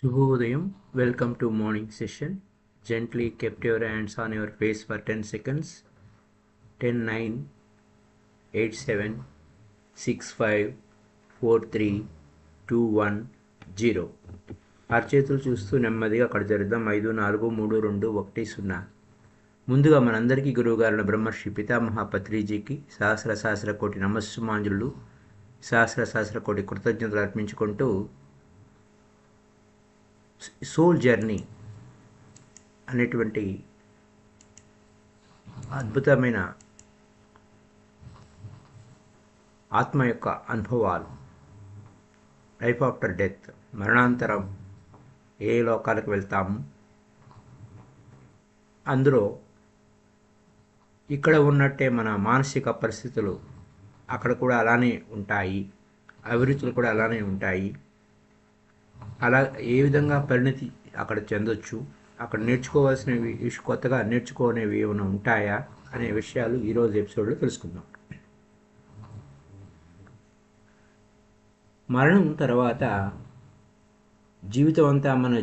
Shubhodayam, welcome to morning session. Gently kept your hands on your face for 10 seconds. 10, 9, 8, 7, 6, 5, 4, 3, 2, 1, 0. అరచేతులు చూస్తూ నెమ్మదిగా అక్కడ జరుద్దాం. 5, 4, 3, 2, 1, 0. ముందుగా మనందరికీ గురువుగారైన బ్రహ్మర్షి పితామహ పత్రిజీకి సహస్ర కోటి నమస్సుమాంజులు, సహస్ర కోటి కృతజ్ఞతలు అర్పించుకుంటూ సోల్ జర్నీ అనేటువంటి అద్భుతమైన ఆత్మ యొక్క అనుభవాలు, లైఫ్ ఆఫ్టర్ డెత్, మరణాంతరం ఏ లోకాలకు వెళ్తాము, అందులో ఇక్కడ ఉన్నట్టే మన మానసిక పరిస్థితులు అక్కడ కూడా అలానే ఉంటాయి, అభిరుచులు కూడా అలానే ఉంటాయి. అలా ఏ విధంగా పరిణతి అక్కడ చెందొచ్చు, అక్కడ నేర్చుకోవాల్సినవి కొత్తగా నేర్చుకునేవి ఏమైనా ఉంటాయా అనే విషయాలు ఈరోజు ఎపిసోడ్లో తెలుసుకుందాం. మరణం తర్వాత జీవితం అంతా మనం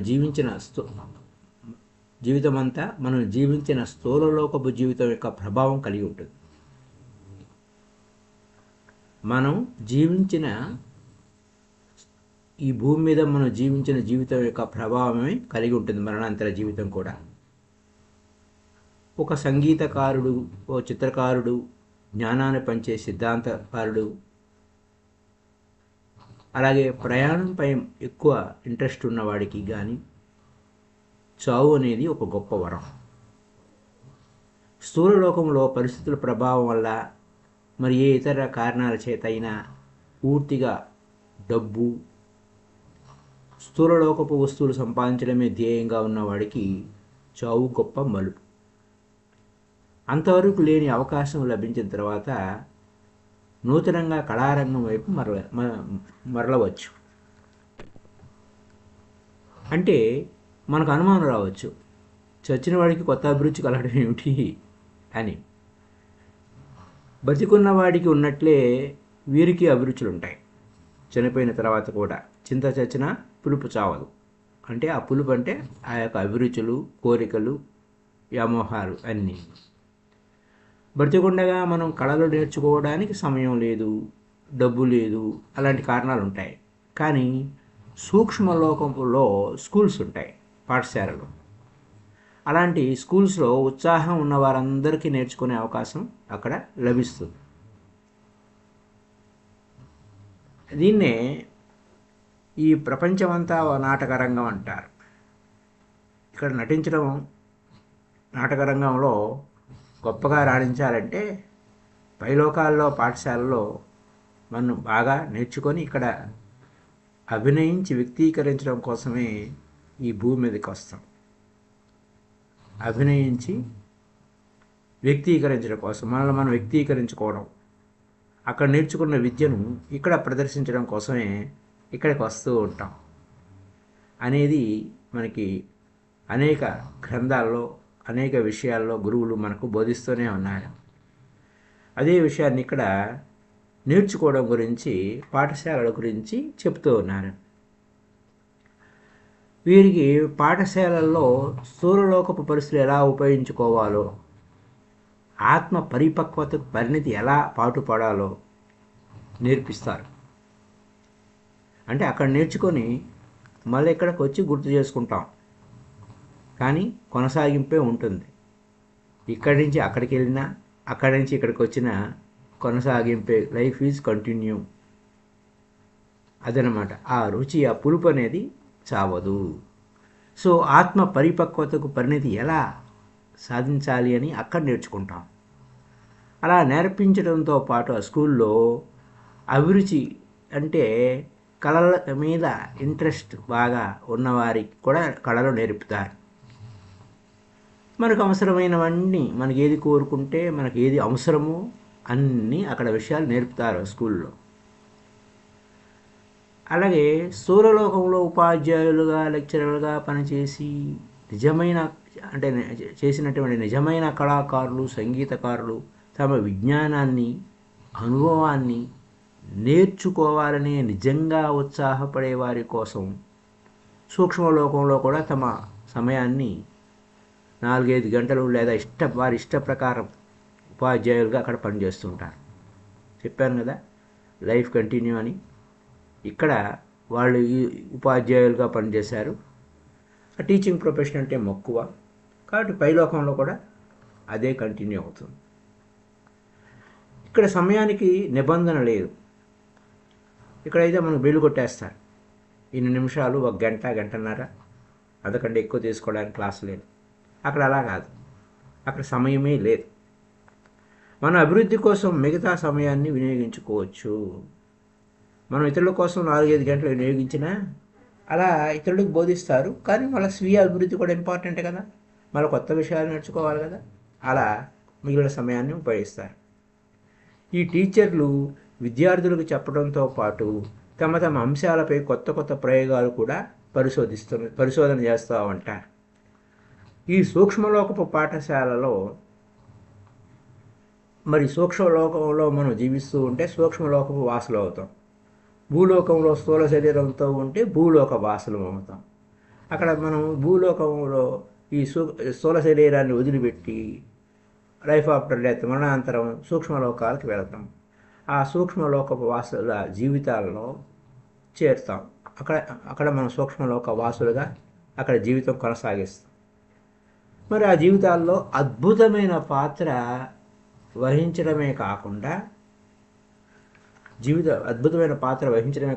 జీవించిన స్థూలలోకపు జీవితం యొక్క ప్రభావం కలిగి ఉంటుంది. మనం జీవించిన ఈ భూమి మీద మనం జీవించిన జీవితం యొక్క ప్రభావమే కలిగి ఉంటుంది మరణాంతర జీవితం కూడా. ఒక సంగీతకారుడు, ఓ చిత్రకారుడు, జ్ఞానాన్ని పంచే సిద్ధాంతకారుడు, అలాగే ప్రయాణంపై ఎక్కువ ఇంట్రెస్ట్ ఉన్నవాడికి కానీ చావు అనేది ఒక గొప్ప వరం. స్థూల లోకంలో పరిస్థితుల ప్రభావం వల్ల మరి ఏ ఇతర కారణాల చేత అయినా పూర్తిగా డబ్బు, స్థూలలోకపు వస్తువులు సంపాదించడమే ధ్యేయంగా ఉన్నవాడికి చావు గొప్ప మలుపు. అంతవరకు లేని అవకాశం లభించిన తర్వాత నూతనంగా కళారంగం వైపు మరలవచ్చు. అంటే మనకు అనుమానం రావచ్చు, చచ్చిన వాడికి కొత్త అభిరుచి కలగడం ఏమిటి అని. బతికున్న వాడికి ఉన్నట్లే వీరికి అభిరుచులు ఉంటాయి. చనిపోయిన తర్వాత కూడా చింత చచ్చినా పులుపు చావదు. అంటే ఆ పులుపు అంటే ఆ యొక్క అభిరుచులు, కోరికలు, వ్యామోహాలు అన్నీ. బ్రతికుండగా మనం కళలు నేర్చుకోవడానికి సమయం లేదు, డబ్బు లేదు, అలాంటి కారణాలు ఉంటాయి. కానీ సూక్ష్మలోకంలో స్కూల్స్ ఉంటాయి, పాఠశాలలు. అలాంటి స్కూల్స్లో ఉత్సాహం ఉన్న వారందరికీ నేర్చుకునే అవకాశం అక్కడ లభిస్తుంది. దీన్నే ఈ ప్రపంచమంతా నాటకరంగం అంటారు. ఇక్కడ నటించడం, నాటకరంగంలో గొప్పగా రాణించాలంటే పైలోకాల్లో పాఠశాలలో మనం బాగా నేర్చుకొని ఇక్కడ అభినయించి వ్యక్తీకరించడం కోసమే ఈ భూమి మీదకి వస్తాం. అభినయించి వ్యక్తీకరించడం కోసం, మనల్ని మనం వ్యక్తీకరించుకోవడం, అక్కడ నేర్చుకున్న విద్యను ఇక్కడ ప్రదర్శించడం కోసమే ఇక్కడికి వస్తూ ఉంటాం అనేది మనకి అనేక గ్రంథాల్లో, అనేక విషయాల్లో గురువులు మనకు బోధిస్తూనే ఉన్నారు. అదే విషయాన్ని ఇక్కడ నేర్చుకోవడం గురించి, పాఠశాలల గురించి చెప్తూ ఉన్నారు. వీరికి పాఠశాలల్లో స్థూలలోకపు పరిస్థితులు ఎలా ఉపయోగించుకోవాలో, ఆత్మ పరిపక్వతకు పరిణతి ఎలా పాటుపడాలో నేర్పిస్తారు. అంటే అక్కడ నేర్చుకొని మళ్ళీ ఇక్కడికి వచ్చి గుర్తు చేసుకుంటాం, కానీ కొనసాగింపే ఉంటుంది. ఇక్కడి నుంచి అక్కడికి వెళ్ళినా, అక్కడి నుంచి ఇక్కడికి వచ్చినా కొనసాగింపే. Life is continue. అదనమాట. ఆ రుచి, ఆ పులుపు అనేది చావదు. సో ఆత్మ పరిపక్వతకు పరిణతి ఎలా సాధించాలి అని అక్కడ నేర్చుకుంటాం. అలా నేర్పించడంతో పాటు ఆ స్కూల్లో అభిరుచి అంటే కళల మీద ఇంట్రెస్ట్ బాగా ఉన్నవారికి కూడా కళలు నేర్పుతారు. మనకు అవసరమైనవన్నీ, మనకి ఏది కోరుకుంటే, మనకి ఏది అవసరమో అన్నీ అక్కడ విషయాలు నేర్పుతారు స్కూల్లో. అలాగే స్థూలలోకంలో ఉపాధ్యాయులుగా, లెక్చరర్లుగా పనిచేసి నిజమైన అంటే చేసినటువంటి నిజమైన కళాకారులు, సంగీతకారులు తమ విజ్ఞానాన్ని, అనుభవాన్ని నేర్చుకోవాలనే నిజంగా ఉత్సాహపడే వారి కోసం సూక్ష్మలోకంలో కూడా తమ సమయాన్ని 4-5 గంటలు లేదా వారి ఇష్ట ప్రకారం ఉపాధ్యాయులుగా అక్కడ పనిచేస్తుంటారు. చెప్పాను కదా, లైఫ్ కంటిన్యూ అని. ఇక్కడ వాళ్ళు ఈ ఉపాధ్యాయులుగా పనిచేశారు. టీచింగ్ ప్రొఫెషన్ అంటే మక్కువ, కాబట్టి పైలోకంలో కూడా అదే కంటిన్యూ అవుతుంది. ఇక్కడ సమయానికి నిబంధన లేదు. ఇక్కడైతే మనం బెల్లు కొట్టేస్తారు, ఇన్ని నిమిషాలు, 1 గంట, గంటన్నర, అంతకంటే ఎక్కువ తీసుకోవడానికి క్లాస్ లేదు. అక్కడ అలా కాదు, అక్కడ సమయమే లేదు. మన అభివృద్ధి కోసం మిగతా సమయాన్ని వినియోగించుకోవచ్చు. మనం ఇతరుల కోసం 4-5 గంటలు వినియోగించినా అలా ఇతరులకు బోధిస్తారు, కానీ వాళ్ళ స్వీయ అభివృద్ధి కూడా ఇంపార్టెంట్ కదా, మళ్ళీ కొత్త విషయాలు నేర్చుకోవాలి కదా. అలా మిగిలిన సమయాన్ని ఉపయోగిస్తారు. ఈ టీచర్లు విద్యార్థులకు చెప్పడంతో పాటు తమ తమ అంశాలపై కొత్త కొత్త ప్రయోగాలు కూడా పరిశోధన చేస్తూ ఉంటారు. ఈ సూక్ష్మలోకపు పాఠశాలలో మరి సూక్ష్మలోకంలో మనం జీవిస్తూ ఉంటే సూక్ష్మలోకపు వాసులు అవుతాం. భూలోకంలో స్థూల శరీరంతో ఉంటే భూలోక వాసులు అవుతాం. అక్కడ మనం భూలోకంలో ఈ స్థూల శరీరాన్ని వదిలిపెట్టి లైఫ్ ఆఫ్టర్ డెత్, మరణాంతరం సూక్ష్మలోకాలకు వెళతాం. ఆ సూక్ష్మలోకపు వాసుల జీవితాల్లో చేరుతాం. అక్కడ మనం సూక్ష్మలోక వాసులుగా అక్కడ జీవితం కొనసాగిస్తాం. మరి ఆ జీవితాల్లో అద్భుతమైన పాత్ర వహించడమే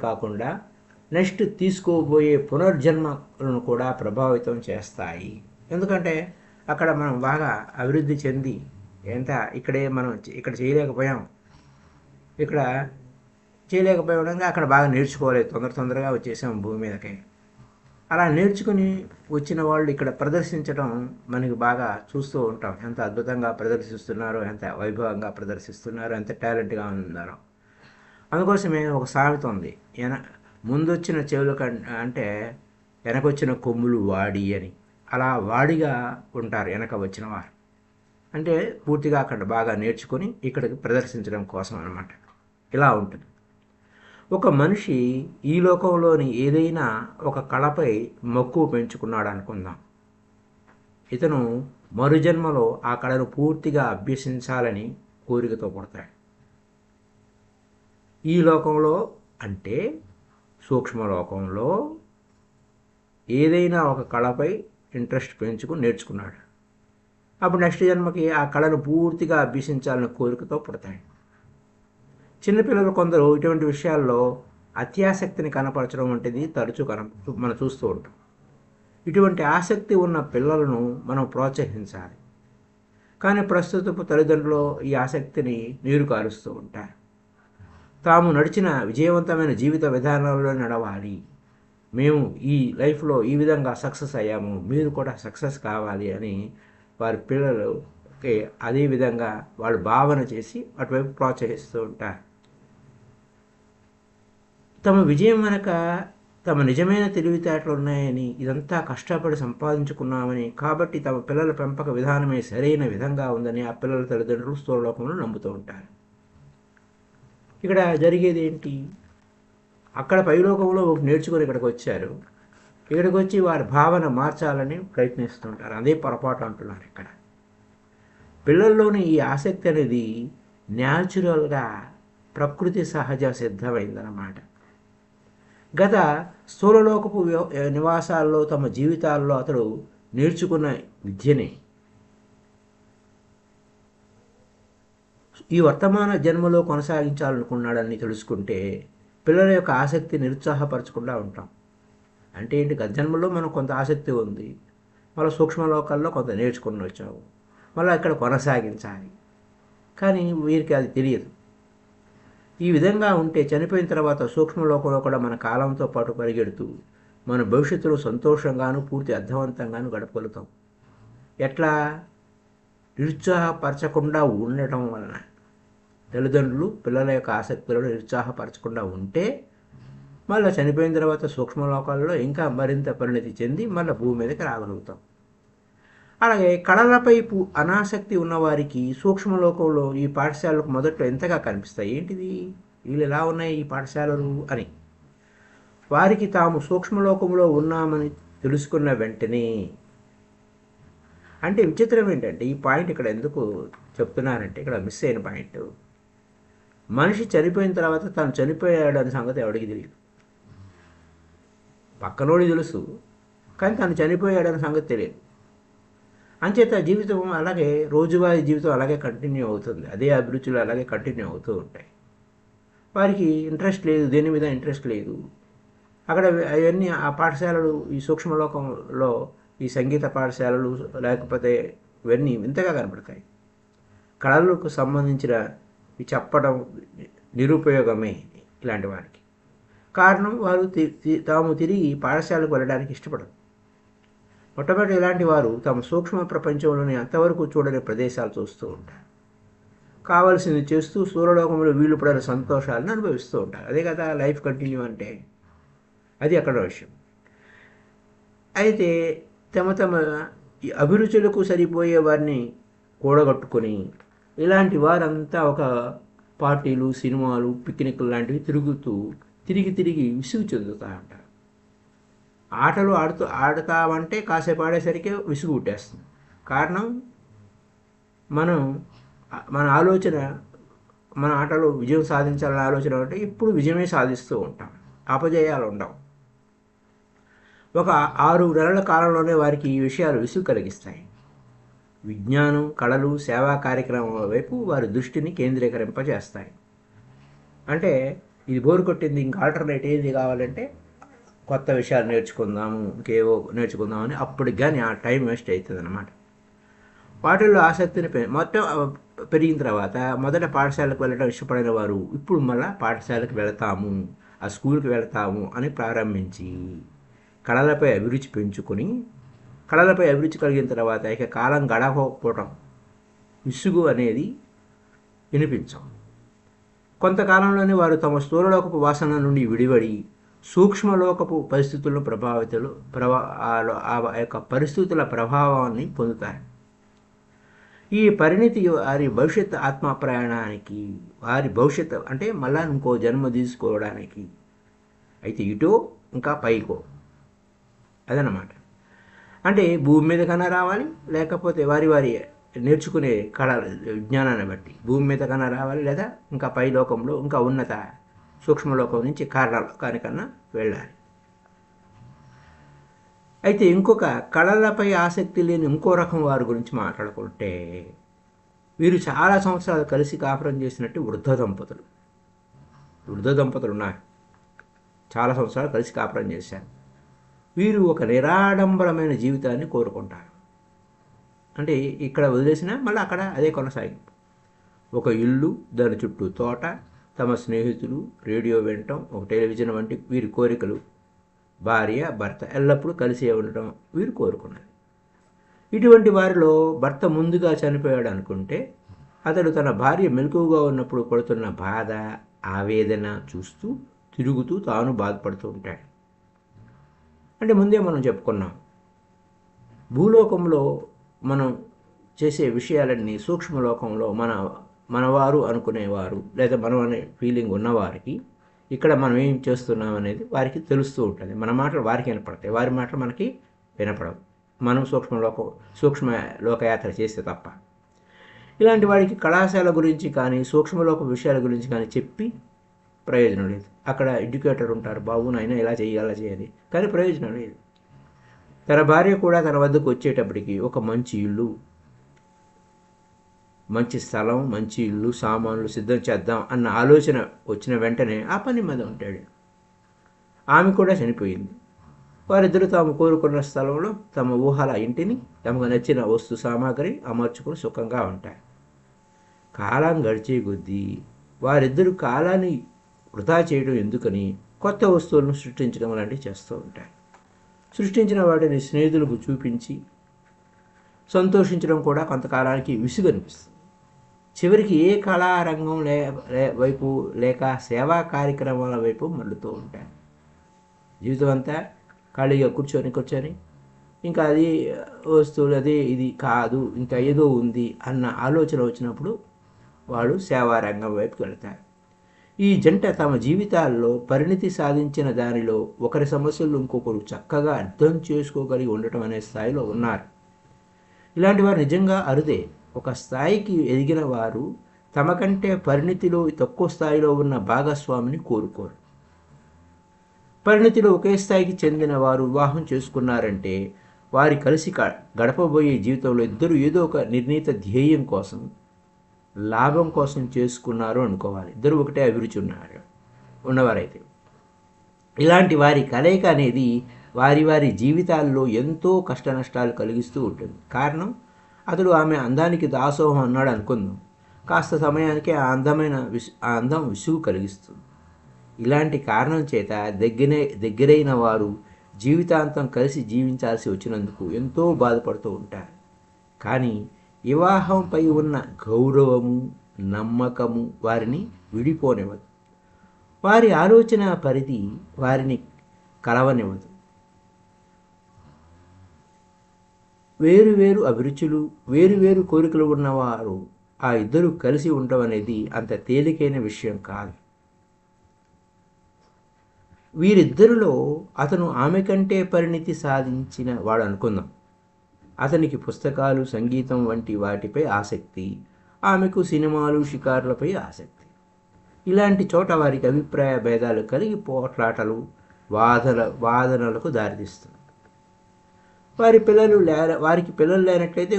కాకుండా నెక్స్ట్ తీసుకోబోయే పునర్జన్మలను కూడా ప్రభావితం చేస్తాయి. ఎందుకంటే అక్కడ మనం బాగా అభివృద్ధి చెంది ఇక్కడ చేయలేకపోవడంగా అక్కడ బాగా నేర్చుకోలేదు, తొందరగా వచ్చేసాం భూమి మీదకి. అలా నేర్చుకుని వచ్చిన వాళ్ళు ఇక్కడ ప్రదర్శించడం మనకి బాగా చూస్తూ ఉంటాం. ఎంత అద్భుతంగా ప్రదర్శిస్తున్నారో, ఎంత వైభవంగా ప్రదర్శిస్తున్నారో, ఎంత టాలెంట్గా ఉన్నారో. అందుకోసమే ఒక సామెత ఉంది, ముందొచ్చిన చెవులు అంటే వెనకొచ్చిన కొమ్ములు వాడి అని. అలా వాడిగా ఉంటారు వెనక వచ్చిన వారు. అంటే పూర్తిగా అక్కడ బాగా నేర్చుకొని ఇక్కడికి ప్రదర్శించడం కోసం అన్నమాట. ఇలా ఉంటుంది. ఒక మనిషి ఈ లోకంలోని ఏదైనా ఒక కళపై మక్కువ పెంచుకున్నాడు అనుకుందాం. ఇతను మరుజన్మలో ఆ కళను పూర్తిగా అభ్యసించాలని కోరికతో పుడతాడు. ఈ లోకంలో అంటే సూక్ష్మలోకంలో ఏదైనా ఒక కళపై ఇంట్రెస్ట్ పెంచుకుని నేర్చుకున్నాడు. అప్పుడు నెక్స్ట్ జన్మకి ఆ కళను పూర్తిగా అభ్యసించాలని కోరికతో పుడతాడు. చిన్నపిల్లలు కొందరు ఇటువంటి విషయాల్లో అత్యాసక్తిని కనపరచడం వంటిది తరచూ మనం చూస్తూ ఉంటాం. ఇటువంటి ఆసక్తి ఉన్న పిల్లలను మనం ప్రోత్సహించాలి. కానీ ప్రస్తుతపు తల్లిదండ్రులు ఈ ఆసక్తిని నీరు కారుస్తూ ఉంటారు. తాము నడిచిన విజయవంతమైన జీవిత విధానంలో నడవాలి, మేము ఈ లైఫ్లో ఈ విధంగా సక్సెస్ అయ్యాము, మీరు కూడా సక్సెస్ కావాలి అని వారి పిల్లలకి అదే విధంగా వాళ్ళు భావన చేసి అటువైపు ప్రోత్సహిస్తూ ఉంటారు. తమ విజయం వెనక తమ నిజమైన తెలివితేటలు ఉన్నాయని, ఇదంతా కష్టపడి సంపాదించుకున్నామని, కాబట్టి తమ పిల్లల పెంపక విధానమే సరైన విధంగా ఉందని ఆ పిల్లల తల్లిదండ్రులు స్థూలలోకంలో నమ్ముతూ ఉంటారు. ఇక్కడ జరిగేది ఏంటి? అక్కడ పైలోకంలో నేర్చుకొని ఇక్కడికి వచ్చారు. ఇక్కడికి వచ్చి వారి భావన మార్చాలని ప్రయత్నిస్తుంటారు. అదే పొరపాటు అంటున్నారు ఇక్కడ. పిల్లల్లోని ఈ ఆసక్తి అనేది న్యాచురల్గా ప్రకృతి సహజ సిద్ధమైందన్నమాట. గత స్థూలలోకపు నివాసాల్లో తమ జీవితాల్లో అతడు నేర్చుకున్న విద్యనే ఈ వర్తమాన జన్మలో కొనసాగించాలనుకున్నాడని తెలుసుకుంటే పిల్లల యొక్క ఆసక్తి నిరుత్సాహపరచకుండా ఉంటాం. అంటే ఏంటి, గత జన్మలో మనకు కొంత ఆసక్తి ఉంది, మళ్ళీ సూక్ష్మలోకాల్లో కొంత నేర్చుకుని వచ్చాము, మళ్ళీ ఇక్కడ కొనసాగించాలి, కానీ వీరికి అది తెలియదు. ఈ విధంగా ఉంటే చనిపోయిన తర్వాత సూక్ష్మలోకంలో కూడా మన కాలంతో పాటు పరిగెడుతూ మన భవిష్యత్తులో సంతోషంగాను పూర్తి అర్థవంతంగాను గడపగలుగుతాం. ఎట్లా? నిరుత్సాహపరచకుండా ఉండటం వలన. తల్లిదండ్రులు పిల్లల యొక్క ఆసక్తులను నిరుత్సాహపరచకుండా ఉంటే మళ్ళీ చనిపోయిన తర్వాత సూక్ష్మలోకాల్లో ఇంకా మరింత పరిణతి చెంది మళ్ళీ భూమి మీదకి రాగలుగుతాం. అలాగే కళలపై అనాసక్తి ఉన్నవారికి సూక్ష్మలోకంలో ఈ పాఠశాలకు మొదట్లో ఎంతగా కనిపిస్తాయి, ఏంటిది వీళ్ళు ఎలా ఉన్నాయి ఈ పాఠశాలలు అని. వారికి తాము సూక్ష్మలోకంలో ఉన్నామని తెలుసుకున్న వెంటనే, అంటే విచిత్రం ఏంటంటే ఈ పాయింట్ ఇక్కడ ఎందుకు చెప్తున్నారంటే ఇక్కడ మిస్ అయిన పాయింట్, మనిషి చనిపోయిన తర్వాత తాను చనిపోయాడనే సంగతి ఎవడికి తెలియదు. పక్కనోడి తెలుసు, కానీ తను చనిపోయాడనే సంగతి తెలియదు. అంచేత జీవితం అలాగే రోజువారీ జీవితం అలాగే కంటిన్యూ అవుతుంది, అదే అభిరుచులు అలాగే కంటిన్యూ అవుతూ ఉంటాయి. వారికి ఇంట్రెస్ట్ లేదు, దేని మీద ఇంట్రెస్ట్ లేదు. అక్కడ అవన్నీ ఆ పాఠశాలలు, ఈ సూక్ష్మలోకంలో ఈ సంగీత పాఠశాలలు లేకపోతే ఇవన్నీ వింతగా కనపడతాయి. కళలకు సంబంధించిన చెప్పడం నిరుపయోగమే ఇలాంటి వారికి. కారణం వారు తాము తిరిగి పాఠశాలకు వెళ్ళడానికి ఇష్టపడరు. మొట్టమొదటి ఇలాంటి వారు తమ సూక్ష్మ ప్రపంచంలోని అంతవరకు చూడని ప్రదేశాలు చూస్తూ ఉంటారు. కావలసింది చేస్తూ సూర్యలోకంలో వీలు పడిన సంతోషాలను అనుభవిస్తూ ఉంటారు. అదే కదా లైఫ్ కంటిన్యూ అంటే, అది అక్కడ విషయం. అయితే తమ అభిరుచులకు సరిపోయే వారిని కూడగట్టుకొని ఇలాంటి వారంతా ఒక పార్టీలు, సినిమాలు, పిక్నిక్లు లాంటివి తిరుగుతూ తిరిగి విసుగు చెందుతూ ఉంటారు. ఆటలు ఆడతామంటే కాసేపు ఆడేసరికి విసుగు పుట్టేస్తుంది. కారణం మన ఆలోచన, మన ఆటలో విజయం సాధించాలనే ఆలోచన అంటే ఇప్పుడు విజయమే సాధిస్తూ ఉంటాం, అపజయాలు ఉండవు. ఒక 6 నెలల కాలంలోనే వారికి ఈ విషయాలు విసుగు కలిగిస్తాయి. విజ్ఞానం, కళలు, సేవా కార్యక్రమాల వైపు వారి దృష్టిని కేంద్రీకరింపజేస్తాయి. అంటే ఇది బోరు కొట్టింది, ఇంకా ఆల్టర్నేట్ ఏది కావాలంటే కొత్త విషయాలు నేర్చుకుందాము, ఇంకేవో నేర్చుకుందామని అప్పటికి కానీ ఆ టైం వేస్ట్ అవుతుంది అన్నమాట. వాటిల్లో ఆసక్తిని మొత్తం పెరిగిన తర్వాత మొదట పాఠశాలకు వెళ్ళడం ఇష్టపడిన వారు ఇప్పుడు మళ్ళీ పాఠశాలకు వెళతాము, ఆ స్కూల్కి వెళతాము అని ప్రారంభించి కళలపై అభిరుచి పెంచుకొని, కళలపై అభిరుచి కలిగిన తర్వాత ఇక కాలం గడవకపోవటం, విసుగు అనేది వినిపించం. కొంతకాలంలోనే వారు తమ స్థూలలోకపు వాసన నుండి విడివడి సూక్ష్మలోకపు పరిస్థితులను ఆ యొక్క పరిస్థితుల ప్రభావాన్ని పొందుతారు. ఈ పరిణితి వారి భవిష్యత్ ఆత్మ ప్రయాణానికి, వారి భవిష్యత్తు అంటే మళ్ళా ఇంకో జన్మ తీసుకోవడానికి, అయితే ఇటో ఇంకా పైకో, అదనమాట. అంటే భూమి మీద కన్నా రావాలి, లేకపోతే వారి నేర్చుకునే విజ్ఞానాన్ని బట్టి భూమి మీద కన్నా రావాలి, లేదా ఇంకా పై లోకంలో ఇంకా ఉన్నత సూక్ష్మలోకం నుంచి కారణానికన్నా వెళ్ళాలి. అయితే ఇంకొక కళలపై ఆసక్తి లేని ఇంకో రకం వారి గురించి మాట్లాడుకుంటే, వీరు చాలా సంవత్సరాలు కలిసి కాపురం చేసినట్టు వృద్ధ దంపతులు ఉన్నారు. చాలా సంవత్సరాలు కలిసి కాపురం చేశారు. వీరు ఒక నిరాడంబరమైన జీవితాన్ని కోరుకుంటారు. అంటే ఇక్కడ వదిలేసినా మళ్ళీ అక్కడ అదే కొనసాగింపు. ఒక ఇల్లు, దాని చుట్టూ తోట, తమ స్నేహితులు, రేడియో వినటం, ఒక టెలివిజన్ వంటి వీరి కోరికలు. భార్య, భర్త ఎల్లప్పుడూ కలిసి ఉండటం వీరు కోరుకున్నది. ఇటువంటి వారిలో భర్త ముందుగా చనిపోయాడు అనుకుంటే అతడు తన భార్య మెలకువగా ఉన్నప్పుడు పడుతున్న బాధ, ఆవేదన చూస్తూ తిరుగుతూ తాను బాధపడుతూ ఉంటాడు. అంటే ముందే మనం చెప్పుకున్నాం, భూలోకంలో మనం చేసే విషయాలన్నీ సూక్ష్మలోకంలో మనవారు అనుకునేవారు, లేదా మనం అనే ఫీలింగ్ ఉన్నవారికి ఇక్కడ మనం ఏం చేస్తున్నాం అనేది వారికి తెలుస్తూ ఉంటుంది. మన మాటలు వారికి వినపడతాయి, వారి మాటలు మనకి వినపడవు, మనం సూక్ష్మలోకయాత్ర చేస్తే తప్ప. ఇలాంటి వాడికి కళాశాల గురించి కానీ సూక్ష్మలోక విషయాల గురించి కానీ చెప్పి ప్రయోజనం లేదు. అక్కడ ఎడ్యుకేటర్ ఉంటారు, బాబు నాయన ఇలా చేయాలి అలా చేయాలి, కానీ ప్రయోజనం లేదు. తన భార్య కూడా తన వద్దకు వచ్చేటప్పటికి ఒక మంచి ఇల్లు, మంచి స్థలం, మంచి ఇల్లు, సామాన్లు సిద్ధం చేద్దాం అన్న ఆలోచన వచ్చిన వెంటనే ఆ పని మీద ఉంటాడు. ఆమె కూడా చనిపోయింది. వారిద్దరూ తాము కోరుకున్న స్థలంలో తమ ఊహల ఇంటిని, తమకు నచ్చిన వస్తు సామాగ్రి అమర్చుకుని సుఖంగా ఉంటారు. కాలం గడిచే కొద్దీ వారిద్దరూ కాలాన్ని వృధా చేయడం ఎందుకని కొత్త వస్తువులను సృష్టించడం లాంటివి చేస్తూ ఉంటారు. సృష్టించిన వాటిని స్నేహితులకు చూపించి సంతోషించడం కూడా కొంతకాలానికి విసుగు అనిపిస్తుంది. చివరికి ఏ కళారంగం వైపు లేక సేవా కార్యక్రమాల వైపు మళ్ళుతూ ఉంటారు. జీవితం అంతా ఖాళీగా కూర్చొని ఇంకా అది వస్తువులు అదే ఇది కాదు, ఇంకా ఏదో ఉంది అన్న ఆలోచన వచ్చినప్పుడు వాడు సేవారంగం వైపుకి వెళ్తారు. ఈ జంట తమ జీవితాల్లో పరిణితి సాధించిన దానిలో ఒకరి సమస్యలు ఇంకొకరు చక్కగా అర్థం చేసుకోగలిగి ఉండటం అనే స్థాయిలో ఉన్నారు. ఇలాంటి వారు నిజంగా అరుదే. ఒక స్థాయికి ఎదిగిన వారు తమ కంటే పరిణితిలో తక్కువ స్థాయిలో ఉన్న భాగస్వామిని కోరుకోరు. పరిణితిలో ఒకే స్థాయికి చెందిన వారు వివాహం చేసుకున్నారంటే వారి కలిసి గడపబోయే జీవితంలో ఇద్దరు ఏదో ఒక నిర్ణీత ధ్యేయం కోసం, లాభం కోసం చేసుకున్నారు అనుకోవాలి. ఇద్దరు ఒకటే అభిరుచి ఉన్నవారైతే ఇలాంటి వారి కలయిక అనేది వారి వారి జీవితాల్లో ఎంతో కష్ట నష్టాలు కలిగిస్తూ ఉంటుంది. కారణం, అతడు ఆమె అందానికి దాసోహం అన్నాడు అనుకుందాం. కాస్త సమయానికి ఆ అందం విసుగు కలిగిస్తుంది. ఇలాంటి కారణం చేత దగ్గరైన వారు జీవితాంతం కలిసి జీవించాల్సి వచ్చినందుకు ఎంతో బాధపడుతూ ఉంటారు. కానీ వివాహంపై ఉన్న గౌరవము, నమ్మకము వారిని విడిపోనివ్వదు. వారి ఆలోచన పరిధి వారిని కలవనివ్వదు. వేరువేరు అభిరుచులు, వేరువేరు కోరికలు ఉన్నవారు ఆ ఇద్దరు కలిసి ఉండడం అనేది అంత తేలికైన విషయం కాదు. వీరిద్దరిలో అతను ఆమె కంటే పరిణితి సాధించిన వాడు అనుకుందాం. అతనికి పుస్తకాలు, సంగీతం వంటి వాటిపై ఆసక్తి, ఆమెకు సినిమాలు, షికారులపై ఆసక్తి. ఇలాంటి చోట వారికి అభిప్రాయ భేదాలు కలిగి పోట్లాటలు, వాదనలకు దారితీస్తుంది. వారికి పిల్లలు లేనట్లయితే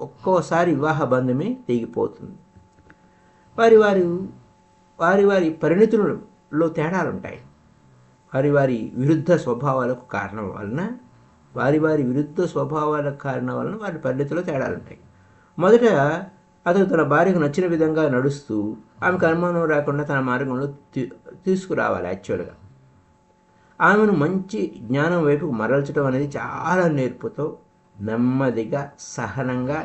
ఒక్కోసారి వివాహ బంధమే తెగిపోతుంది. వారి పరిణితులలో తేడాలుంటాయి. వారి విరుద్ధ స్వభావాలకు కారణం వలన వారి పరిణితిలో తేడాలుంటాయి. మొదట అతను తన భార్యకు నచ్చిన విధంగా నడుస్తూ ఆమెకు అనుమానం రాకుండా తన మార్గంలో తీసుకురావాలి. యాక్చువల్గా ఆమెను మంచి జ్ఞానం వైపుకు మరల్చడం అనేది చాలా నేర్పుతో, నెమ్మదిగా, సహనంగా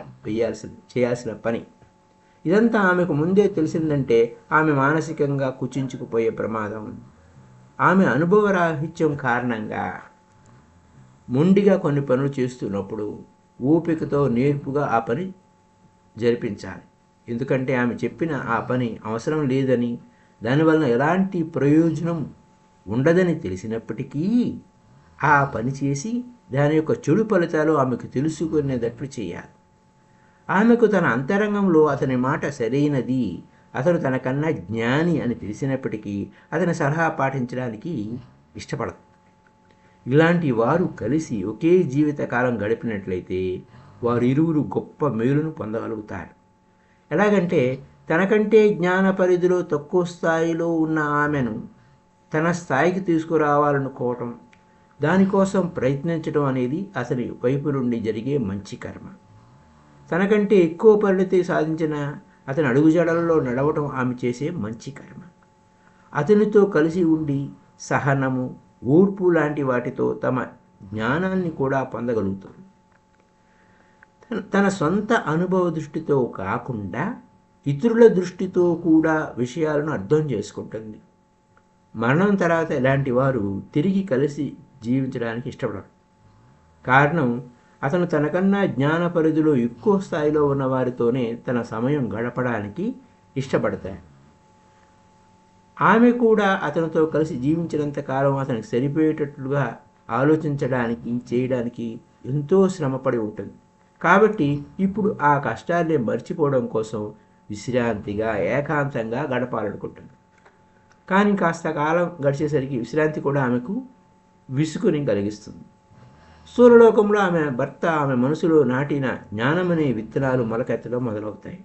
చేయాల్సిన పని. ఇదంతా ఆమెకు ముందే తెలిసిందంటే ఆమె మానసికంగా కుచించుకుపోయే ప్రమాదం ఉంది. ఆమె అనుభవరాహిత్యం కారణంగా మొండిగా కొన్ని పనులు చేస్తున్నప్పుడు ఓపికతో నేర్పుగా ఆ పని జరిపించాలి. ఎందుకంటే ఆమె చెప్పిన ఆ పని అవసరం లేదని, దానివలన ఎలాంటి ప్రయోజనం ఉండదని తెలిసినప్పటికీ ఆ పని చేసి దాని యొక్క చెడు ఫలితాలు ఆమెకు తెలుసుకునేటట్లు చేయాలి. ఆమెకు తన అంతరంగంలో అతని మాట సరైనది, అతను తనకన్నా జ్ఞాని అని తెలిసినప్పటికీ అతని సలహా పాటించడానికి ఇష్టపడదు. ఇలాంటి వారు కలిసి ఒకే జీవితకాలం గడిపినట్లయితే వారు ఇరువురు గొప్ప మేలును పొందగలుగుతారు. ఎలాగంటే తనకంటే జ్ఞాన పరిధిలో తక్కువ స్థాయిలో ఉన్న ఆమెను తన స్థాయికి తీసుకురావాలనుకోవటం, దానికోసం ప్రయత్నించడం అనేది అతని వైపు నుండి జరిగే మంచి కర్మ. తనకంటే ఎక్కువ పరిణితి సాధించిన అతని అడుగుజాడలలో నడవటం ఆమె చేసే మంచి కర్మ. అతనితో కలిసి ఉండి సహనము, ఓర్పు లాంటి వాటితో తమ జ్ఞానాన్ని కూడా పొందగలుగుతుంది. తన సొంత అనుభవ దృష్టితో కాకుండా ఇతరుల దృష్టితో కూడా విషయాలను అర్థం చేసుకుంటుంది. మరణం తర్వాత ఇలాంటి వారు తిరిగి కలిసి జీవించడానికి ఇష్టపడరు. కారణం, అతను తనకన్నా జ్ఞాన పరిధిలో ఎక్కువ స్థాయిలో ఉన్న వారితోనే తన సమయం గడపడానికి ఇష్టపడతాడు. ఆమె కూడా అతనితో కలిసి జీవించినంత కాలం అతనికి సరిపోయేటట్లుగా ఆలోచించడానికి, చేయడానికి ఎంతో శ్రమపడి ఉంటుంది. కాబట్టి ఇప్పుడు ఆ కష్టాన్ని మర్చిపోవడం కోసం విశ్రాంతిగా, ఏకాంతంగా గడపాలనుకుంటుంది. కానీ కాస్త కాలం గడిచేసరికి విశ్రాంతి కూడా ఆమెకు విసుగుని కలిగిస్తుంది. స్థూలలోకంలో ఆమె భర్త ఆమె మనసులో నాటిన జ్ఞానమనే విత్తనాలు మొలకెత్తడం మొదలవుతాయి.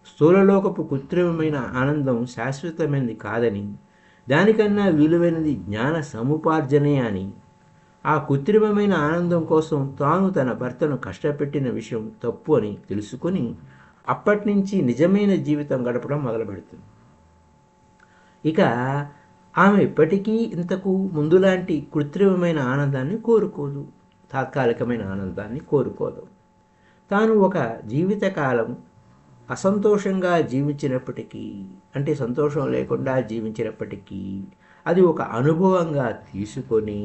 స్థూలలోకపు కృత్రిమమైన ఆనందం శాశ్వతమైనది కాదని, దానికన్నా విలువైనది జ్ఞాన సముపార్జనే అని, ఆ కృత్రిమమైన ఆనందం కోసం తాను తన భర్తను కష్టపెట్టిన విషయం తప్పు అని తెలుసుకొని అప్పటి నుంచి నిజమైన జీవితం గడపడం మొదలుపెడుతుంది. ఇక ఆమె ఇప్పటికీ ఇంతకు ముందులాంటి కృత్రిమమైన ఆనందాన్ని కోరుకోదు, తాత్కాలికమైన ఆనందాన్ని కోరుకోదు. తాను ఒక జీవితకాలం అసంతోషంగా జీవించినప్పటికీ, అంటే సంతోషం లేకుండా జీవించినప్పటికీ, అది ఒక అనుభవంగా తీసుకొని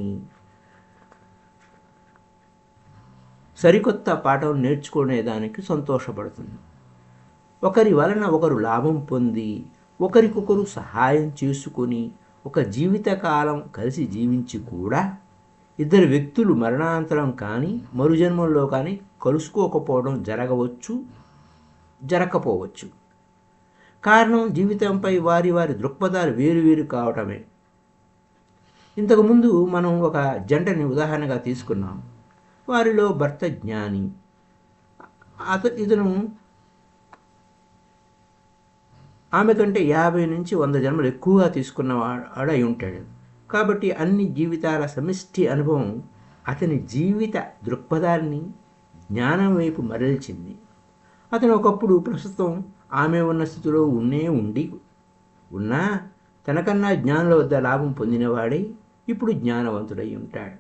సరికొత్త పాఠం నేర్చుకునేదానికి సంతోషపడుతుంది. ఒకరి వలన ఒకరు లాభం పొంది ఒకరికొకరు సహాయం చేసుకొని ఒక జీవితకాలం కలిసి జీవించి కూడా ఇద్దరు వ్యక్తులు మరణాంతరం కానీ మరుజన్మల్లో కానీ కలుసుకోకపోవడం జరగకపోవచ్చు. కారణం జీవితంపై వారి వారి దృక్పథాలు వేరువేరు కావటమే. ఇంతకుముందు మనం ఒక జంటని ఉదాహరణగా తీసుకున్నాం. వారిలో భర్త జ్ఞాని, ఇతను ఆమె కంటే 50 నుంచి 100 జన్మలు ఎక్కువగా తీసుకున్నవాడు అయి ఉంటాడు. కాబట్టి అన్ని జీవితాల సమిష్టి అనుభవం అతని జీవిత దృక్పథాన్ని జ్ఞానం వైపు మరల్చింది. అతను ఒకప్పుడు ప్రస్తుతం ఆమె ఉన్న స్థితిలో ఉన్నా తనకన్నా జ్ఞానుల వద్ద లాభం పొందినవాడై ఇప్పుడు జ్ఞానవంతుడై ఉంటాడు.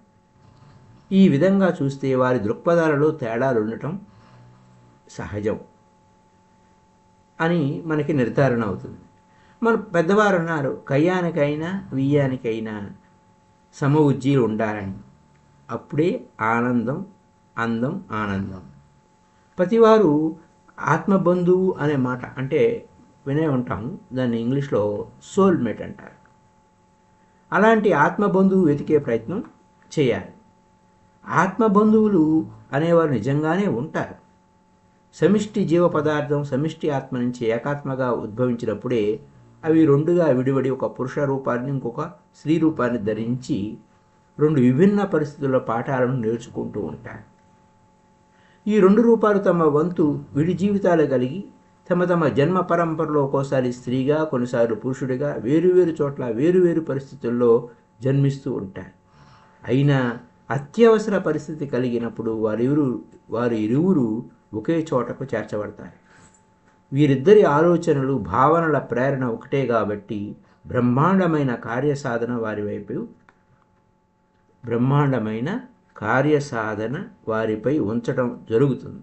ఈ విధంగా చూస్తే వారి దృక్పథాలలో తేడాలు ఉండటం సహజం అని మనకి నిర్ధారణ అవుతుంది. మన పెద్దవారు అన్నారు, కయ్యానికైనా వియ్యానికైనా సమఉజ్జీలు ఉండాలని. అప్పుడే అందం ఆనందం. ప్రతివారు ఆత్మబంధువు అనే మాట అంటే వినే ఉంటాము. దాన్ని ఇంగ్లీష్లో సోల్మేట్ అంటారు. అలాంటి ఆత్మబంధువు వెతికే ప్రయత్నం చేయాలి. ఆత్మబంధువులు అనేవారు నిజంగానే ఉంటారు. సమిష్టి జీవ పదార్థం సమిష్టి ఆత్మ నుంచి ఏకాత్మగా ఉద్భవించినప్పుడే అవి రెండుగా విడివడి ఒక పురుష రూపాన్ని ఇంకొక స్త్రీ రూపాన్ని ధరించి 2 విభిన్న పరిస్థితుల్లో పాఠాలను నేర్చుకుంటూ ఉంటారు. ఈ 2 రూపాలు తమ వంతు విడి జీవితాలు కలిగి తమ జన్మ పరంపరలో ఒక్కోసారి స్త్రీగా కొన్నిసార్లు పురుషుడిగా వేరువేరు చోట్ల వేరువేరు పరిస్థితుల్లో జన్మిస్తూ ఉంటారు. అయినా అత్యవసర పరిస్థితి కలిగినప్పుడు వారు ఇరువురు ఒకే చోటకు చేర్చబడతారు. వీరిద్దరి ఆలోచనలు భావనల ప్రేరణ ఒకటే కాబట్టి బ్రహ్మాండమైన కార్యసాధన వారిపై ఉంచడం జరుగుతుంది.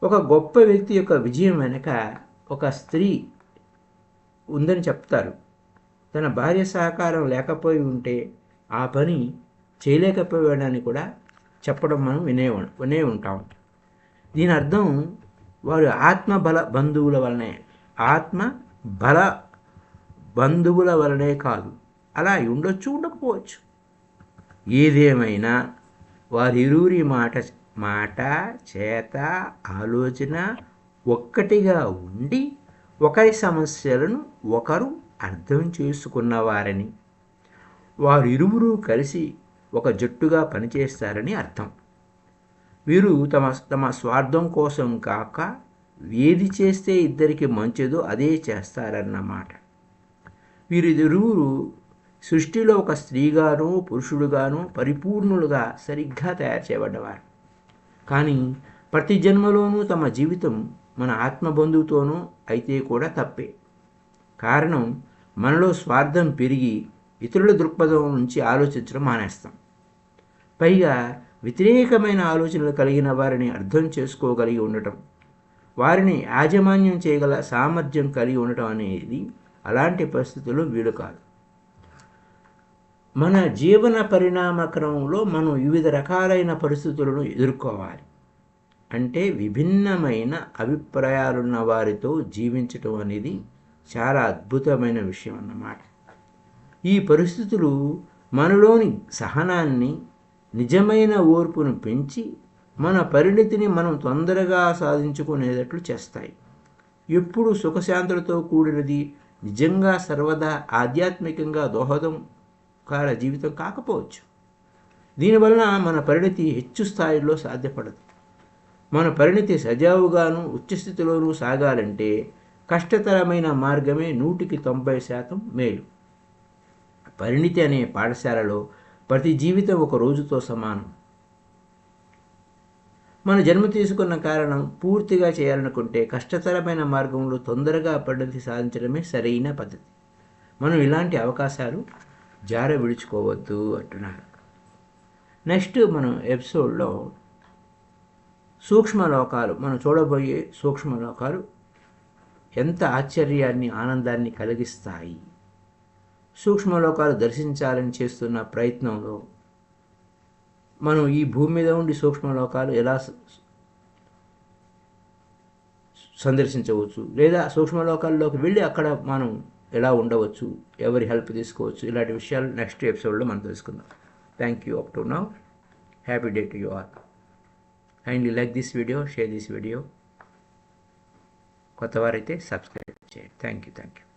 ఒక గొప్ప వ్యక్తి యొక్క విజయం వెనక ఒక స్త్రీ ఉందని చెప్తారు. తన భార్య సహకారం లేకపోయి ఉంటే ఆ పని చేయలేకపోయాడని కూడా చెప్పడం మనం వినే ఉంటాం. దీని అర్థం వారు ఆత్మబల బంధువుల వలనే కాదు, అలా ఉండొచ్చు ఉండకపోవచ్చు. ఏదేమైనా వారిరువురి మాట చేత ఆలోచన ఒక్కటిగా ఉండి ఒకరి సమస్యలను ఒకరు అర్థం చేసుకున్నవారని, వారిరువురు కలిసి ఒక జట్టుగా పనిచేస్తారని అర్థం. వీరు తమ స్వార్థం కోసం కాక ఏది చేస్తే ఇద్దరికి మంచిదో అదే చేస్తారన్నమాట. వీరిరువురు సృష్టిలో ఒక స్త్రీగానో పురుషుడుగానో పరిపూర్ణులుగా సరిగ్గా తయారు చేయబడ్డవారు. కానీ ప్రతి జన్మలోనూ తమ జీవితం మన ఆత్మబంధువుతోనో అయితే కూడా తప్పే. కారణం మనలో స్వార్థం పెరిగి ఇతరుల దృక్పథం నుంచి ఆలోచించడం మానేస్తాం. పైగా వ్యతిరేకమైన ఆలోచనలు కలిగిన వారిని అర్థం చేసుకోగలిగి ఉండటం, వారిని యాజమాన్యం చేయగల సామర్థ్యం కలిగి ఉండటం అనేది అలాంటి పరిస్థితుల్లో వీలు కాదు. మన జీవన పరిణామ క్రమంలో మనం వివిధ రకాలైన పరిస్థితులను ఎదుర్కోవాలి. అంటే విభిన్నమైన అభిప్రాయాలున్న వారితో జీవించటం అనేది చాలా అద్భుతమైన విషయం అన్నమాట. ఈ పరిస్థితులు మనలోని సహనాన్ని, నిజమైన ఓర్పును పెంచి మన పరిణితిని మనం తొందరగా సాధించుకునేటట్లు చేస్తాయి. ఎప్పుడు సుఖశాంతులతో కూడినది నిజంగా సర్వదా ఆధ్యాత్మికంగా దోహదంకార జీవితం కాకపోవచ్చు. దీనివలన మన పరిణతి హెచ్చు స్థాయిలో సాధ్యపడదు. మన పరిణతి సజావుగాను ఉచ్చస్థితిలోనూ సాగాలంటే కష్టతరమైన మార్గమే 190% మేలు. పరిణితి అనే పాఠశాలలో ప్రతి జీవితం ఒక రోజుతో సమానం. మన జన్మ తీసుకున్న కారణం పూర్తిగా చేయాలనుకుంటే కష్టతరమైన మార్గంలో తొందరగా పరిణతి సాధించడమే సరైన పద్ధతి. మనం ఇలాంటి అవకాశాలు జార విడుచుకోవద్దు అంటున్నారు. నెక్స్ట్ మనం ఎపిసోడ్లో సూక్ష్మలోకాలు, మనం చూడబోయే సూక్ష్మలోకాలు ఎంత ఆశ్చర్యాన్ని ఆనందాన్ని కలిగిస్తాయి. సూక్ష్మలోకాలు దర్శించాలని చేస్తున్న ప్రయత్నంలో మనం ఈ భూమి మీద ఉండి సూక్ష్మలోకాలు ఎలా సందర్శించవచ్చు, లేదా సూక్ష్మలోకాల్లోకి వెళ్ళి అక్కడ మనం ఎలా ఉండవచ్చు, ఎవరి హెల్ప్ తీసుకోవచ్చు, ఇలాంటి విషయాలు నెక్స్ట్ ఎపిసోడ్లో మనం తెలుసుకుందాం. Thank you. Up to now, happy day to you all. Kindly like this video, share this video. కొత్తవారైతే సబ్స్క్రైబ్ చేయండి. Thank you.